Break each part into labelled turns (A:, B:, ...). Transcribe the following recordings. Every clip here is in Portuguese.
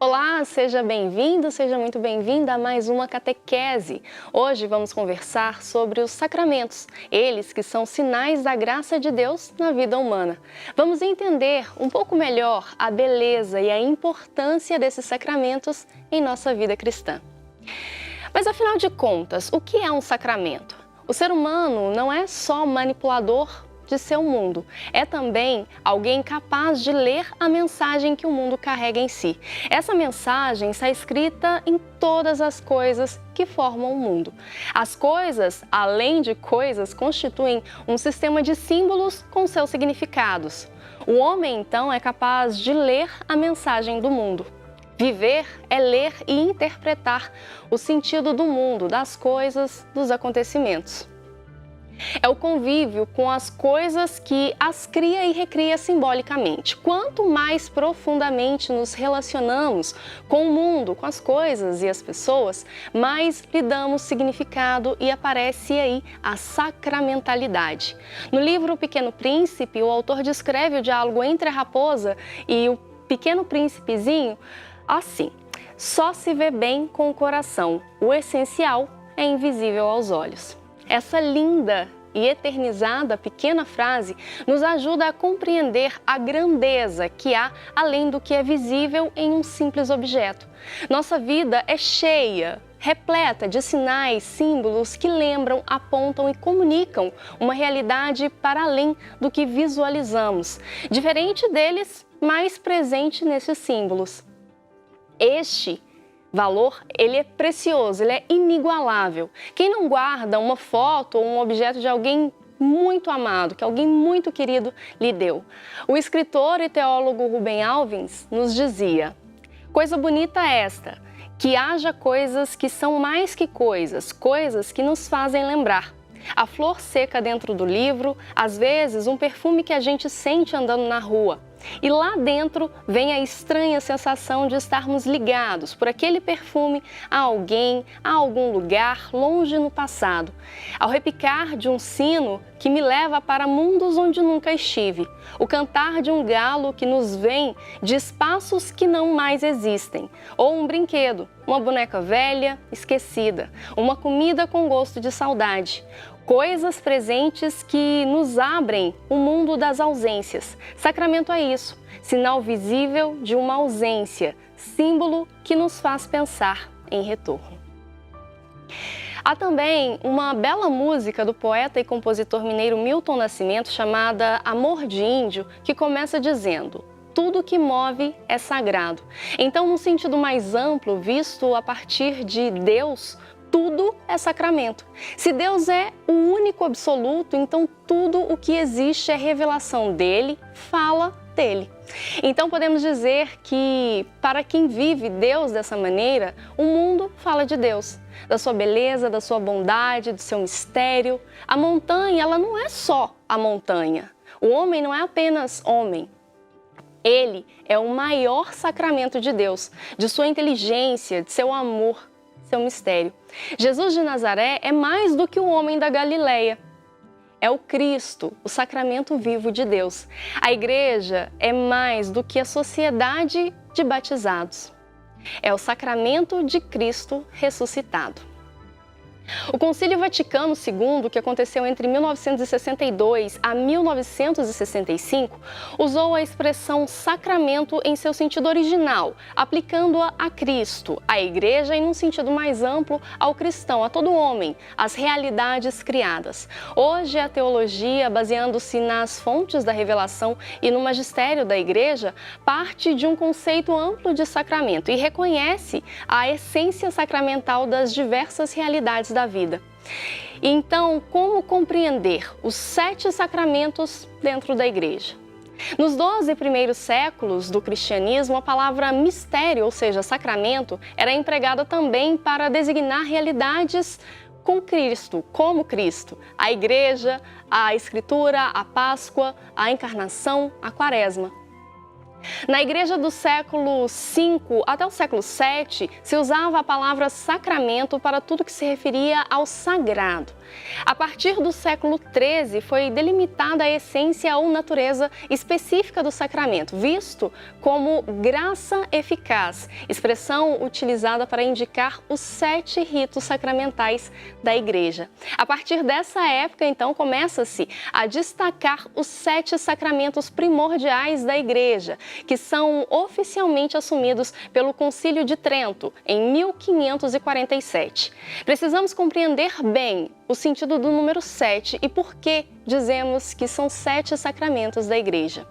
A: Olá, seja bem-vindo, seja muito bem-vinda a mais uma catequese. Hoje vamos conversar sobre os sacramentos, eles que são sinais da graça de Deus na vida humana. Vamos entender um pouco melhor a beleza e a importância desses sacramentos em nossa vida cristã. Mas afinal de contas, o que é um sacramento? O ser humano não é só manipulador de seu mundo, é também alguém capaz de ler a mensagem que o mundo carrega em si. Essa mensagem está escrita em todas as coisas que formam o mundo. As coisas, além de coisas, constituem um sistema de símbolos com seus significados. O homem, então, é capaz de ler a mensagem do mundo. Viver é ler e interpretar o sentido do mundo, das coisas, dos acontecimentos. É o convívio com as coisas que as cria e recria simbolicamente. Quanto mais profundamente nos relacionamos com o mundo, com as coisas e as pessoas, mais lhe damos significado e aparece aí a sacramentalidade. No livro O Pequeno Príncipe, o autor descreve o diálogo entre a raposa e o pequeno príncipezinho assim: só se vê bem com o coração, o essencial é invisível aos olhos. Essa linda e eternizada pequena frase nos ajuda a compreender a grandeza que há além do que é visível em um simples objeto. Nossa vida é cheia, repleta de sinais, símbolos que lembram, apontam e comunicam uma realidade para além do que visualizamos, diferente deles, mais presente nesses símbolos. Este valor, ele é precioso, ele é inigualável. Quem não guarda uma foto ou um objeto de alguém muito amado, que alguém muito querido lhe deu? O escritor e teólogo Rubem Alves nos dizia: coisa bonita é esta, que haja coisas que são mais que coisas, coisas que nos fazem lembrar. A flor seca dentro do livro, às vezes um perfume que a gente sente andando na rua. E lá dentro vem a estranha sensação de estarmos ligados por aquele perfume a alguém, a algum lugar longe no passado. Ao repicar de um sino que me leva para mundos onde nunca estive. O cantar de um galo que nos vem de espaços que não mais existem. Ou um brinquedo, uma boneca velha, esquecida. Uma comida com gosto de saudade. Coisas presentes que nos abrem o mundo das ausências. Sacramento é isso, sinal visível de uma ausência, símbolo que nos faz pensar em retorno. Há também uma bela música do poeta e compositor mineiro Milton Nascimento chamada Amor de Índio, que começa dizendo: tudo que move é sagrado. Então, no sentido mais amplo, visto a partir de Deus, tudo é sacramento. Se Deus é o único absoluto, então tudo o que existe é revelação dele, fala dele. Então podemos dizer que para quem vive Deus dessa maneira, o mundo fala de Deus, da sua beleza, da sua bondade, do seu mistério. A montanha, ela não é só a montanha. O homem não é apenas homem. Ele é o maior sacramento de Deus, de sua inteligência, de seu amor, seu mistério. Jesus de Nazaré é mais do que o homem da Galileia. É o Cristo, o sacramento vivo de Deus. A igreja é mais do que a sociedade de batizados. É o sacramento de Cristo ressuscitado. O Concílio Vaticano II, que aconteceu entre 1962 a 1965, usou a expressão sacramento em seu sentido original, aplicando-a a Cristo, à Igreja e, num sentido mais amplo, ao cristão, a todo homem, às realidades criadas. Hoje, a teologia, baseando-se nas fontes da revelação e no magistério da Igreja, parte de um conceito amplo de sacramento e reconhece a essência sacramental das diversas realidades da vida. Então, como compreender os 7 sacramentos dentro da Igreja? Nos 12 primeiros séculos do cristianismo, a palavra mistério, ou seja, sacramento, era empregada também para designar realidades com Cristo, como Cristo, a Igreja, a Escritura, a Páscoa, a Encarnação, a Quaresma. Na igreja do século V até o século VII, se usava a palavra sacramento para tudo que se referia ao sagrado. A partir do século XIII, foi delimitada a essência ou natureza específica do sacramento, visto como graça eficaz, expressão utilizada para indicar os 7 ritos sacramentais da igreja. A partir dessa época, então, começa-se a destacar os 7 sacramentos primordiais da igreja, que são oficialmente assumidos pelo Concílio de Trento, em 1547. Precisamos compreender bem o sentido do número 7 e por que dizemos que são 7 sacramentos da igreja.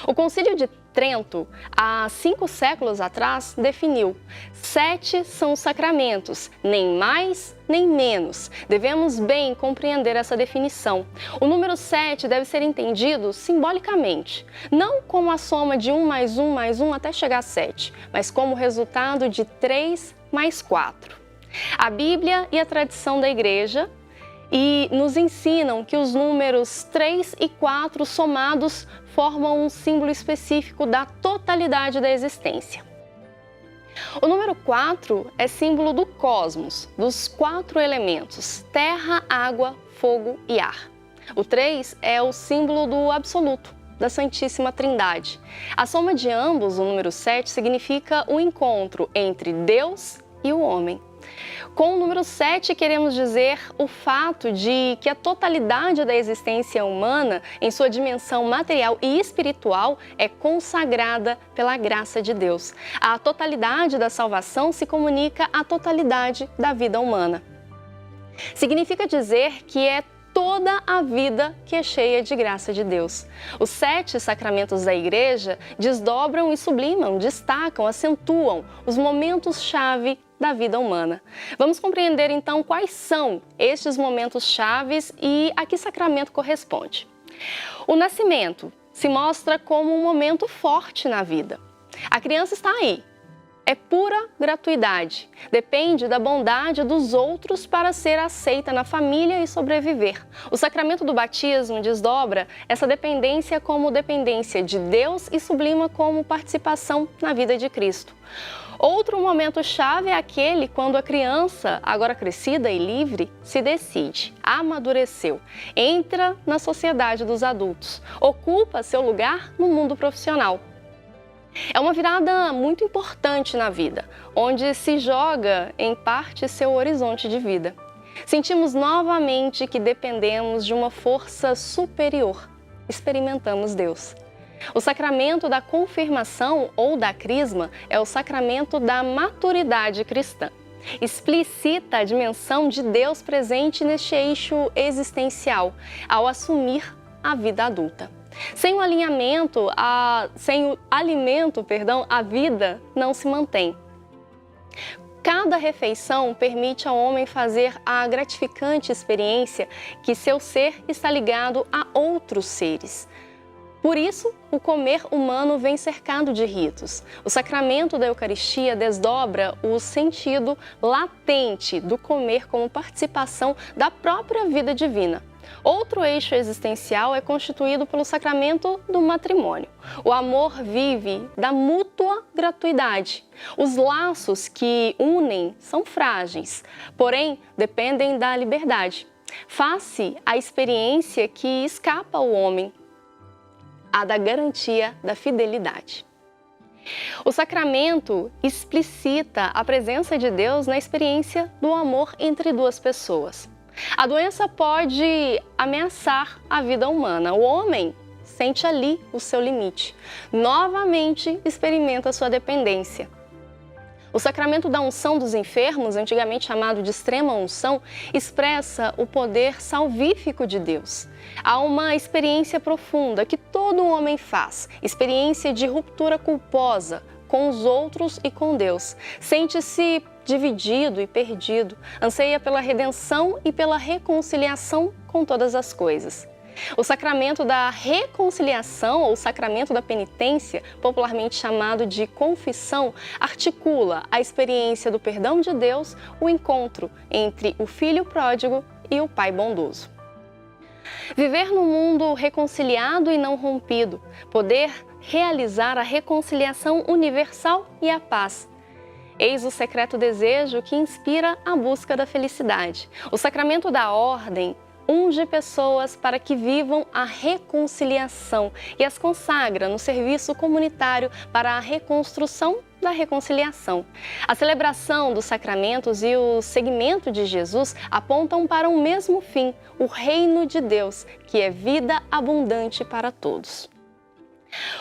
A: O Concílio de Trento, há 5 séculos atrás, definiu: 7 são os sacramentos, nem mais nem menos. Devemos bem compreender essa definição. O número 7 deve ser entendido simbolicamente, não como a soma de 1 mais 1 mais 1 até chegar a 7, mas como o resultado de 3 mais 4. A Bíblia e a tradição da igreja nos ensinam que os números 3 e 4 somados formam um símbolo específico da totalidade da existência. O número 4 é símbolo do cosmos, dos 4 elementos: terra, água, fogo e ar. O 3 é o símbolo do absoluto, da Santíssima Trindade. A soma de ambos, o número 7, significa o encontro entre Deus e o homem. Com o número 7, queremos dizer o fato de que a totalidade da existência humana, em sua dimensão material e espiritual, é consagrada pela graça de Deus. A totalidade da salvação se comunica à totalidade da vida humana. Significa dizer que é toda a vida que é cheia de graça de Deus. Os 7 sacramentos da igreja desdobram e sublimam, destacam, acentuam os momentos-chave da vida humana. Vamos compreender então quais são estes momentos chaves e a que sacramento corresponde. O nascimento se mostra como um momento forte na vida. A criança está aí. É pura gratuidade. Depende da bondade dos outros para ser aceita na família e sobreviver. O sacramento do batismo desdobra essa dependência como dependência de Deus e sublima como participação na vida de Cristo. Outro momento-chave é aquele quando a criança, agora crescida e livre, se decide, amadureceu, entra na sociedade dos adultos, ocupa seu lugar no mundo profissional. É uma virada muito importante na vida, onde se joga, em parte, seu horizonte de vida. Sentimos novamente que dependemos de uma força superior. Experimentamos Deus. O sacramento da confirmação ou da crisma é o sacramento da maturidade cristã. Explicita a dimensão de Deus presente neste eixo existencial, ao assumir a vida adulta. Sem o alimento, a vida não se mantém. Cada refeição permite ao homem fazer a gratificante experiência que seu ser está ligado a outros seres. Por isso, o comer humano vem cercado de ritos. O sacramento da Eucaristia desdobra o sentido latente do comer como participação da própria vida divina. Outro eixo existencial é constituído pelo sacramento do matrimônio. O amor vive da mútua gratuidade. Os laços que unem são frágeis, porém dependem da liberdade. Faz-se a experiência que escapa ao homem, a da garantia da fidelidade. O sacramento explicita a presença de Deus na experiência do amor entre duas pessoas. A doença pode ameaçar a vida humana. O homem sente ali o seu limite. Novamente experimenta sua dependência. O sacramento da unção dos enfermos, antigamente chamado de extrema unção, expressa o poder salvífico de Deus. Há uma experiência profunda que todo homem faz, experiência de ruptura culposa com os outros e com Deus. Sente-se dividido e perdido, anseia pela redenção e pela reconciliação com todas as coisas. O sacramento da reconciliação, ou sacramento da penitência, popularmente chamado de confissão, articula a experiência do perdão de Deus, o encontro entre o filho pródigo e o pai bondoso. Viver num mundo reconciliado e não rompido, poder realizar a reconciliação universal e a paz. Eis o secreto desejo que inspira a busca da felicidade. O sacramento da ordem unge pessoas para que vivam a reconciliação e as consagra no serviço comunitário para a reconstrução da reconciliação. A celebração dos sacramentos e o seguimento de Jesus apontam para um mesmo fim, o reino de Deus, que é vida abundante para todos.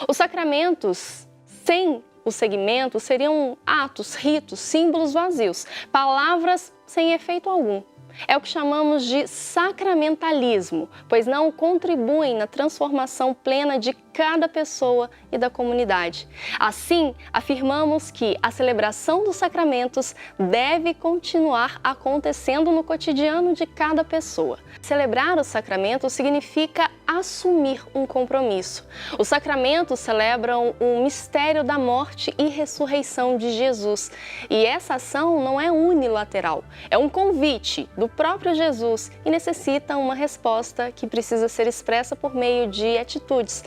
A: Os sacramentos, sem o seguimento, seriam atos, ritos, símbolos vazios, palavras sem efeito algum. É o que chamamos de sacramentalismo, pois não contribuem na transformação plena de cada pessoa e da comunidade. Assim, afirmamos que a celebração dos sacramentos deve continuar acontecendo no cotidiano de cada pessoa. Celebrar os sacramentos significa assumir um compromisso. Os sacramentos celebram o mistério da morte e ressurreição de Jesus. E essa ação não é unilateral, é um convite do próprio Jesus e necessita uma resposta que precisa ser expressa por meio de atitudes.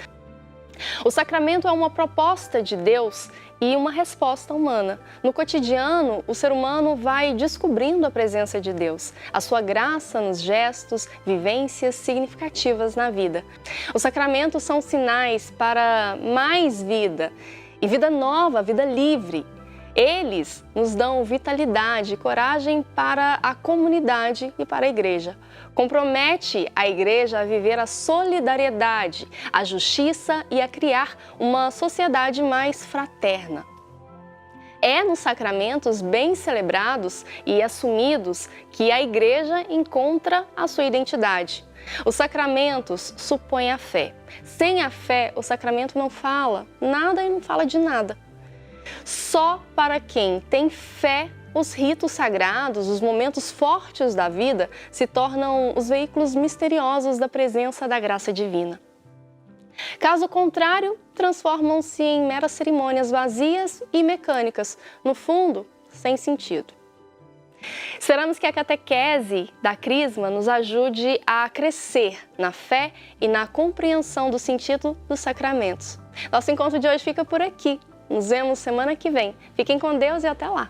A: O sacramento é uma proposta de Deus e uma resposta humana. No cotidiano, o ser humano vai descobrindo a presença de Deus, a sua graça nos gestos, vivências significativas na vida. Os sacramentos são sinais para mais vida e vida nova, vida livre. Eles nos dão vitalidade e coragem para a comunidade e para a igreja. Compromete a igreja a viver a solidariedade, a justiça e a criar uma sociedade mais fraterna. É nos sacramentos bem celebrados e assumidos que a igreja encontra a sua identidade. Os sacramentos supõem a fé. Sem a fé, o sacramento não fala nada e não fala de nada. Só para quem tem fé, os ritos sagrados, os momentos fortes da vida, se tornam os veículos misteriosos da presença da graça divina. Caso contrário, transformam-se em meras cerimônias vazias e mecânicas, no fundo, sem sentido. Esperamos que a catequese da Crisma nos ajude a crescer na fé e na compreensão do sentido dos sacramentos. Nosso encontro de hoje fica por aqui. Nos vemos semana que vem. Fiquem com Deus e até lá!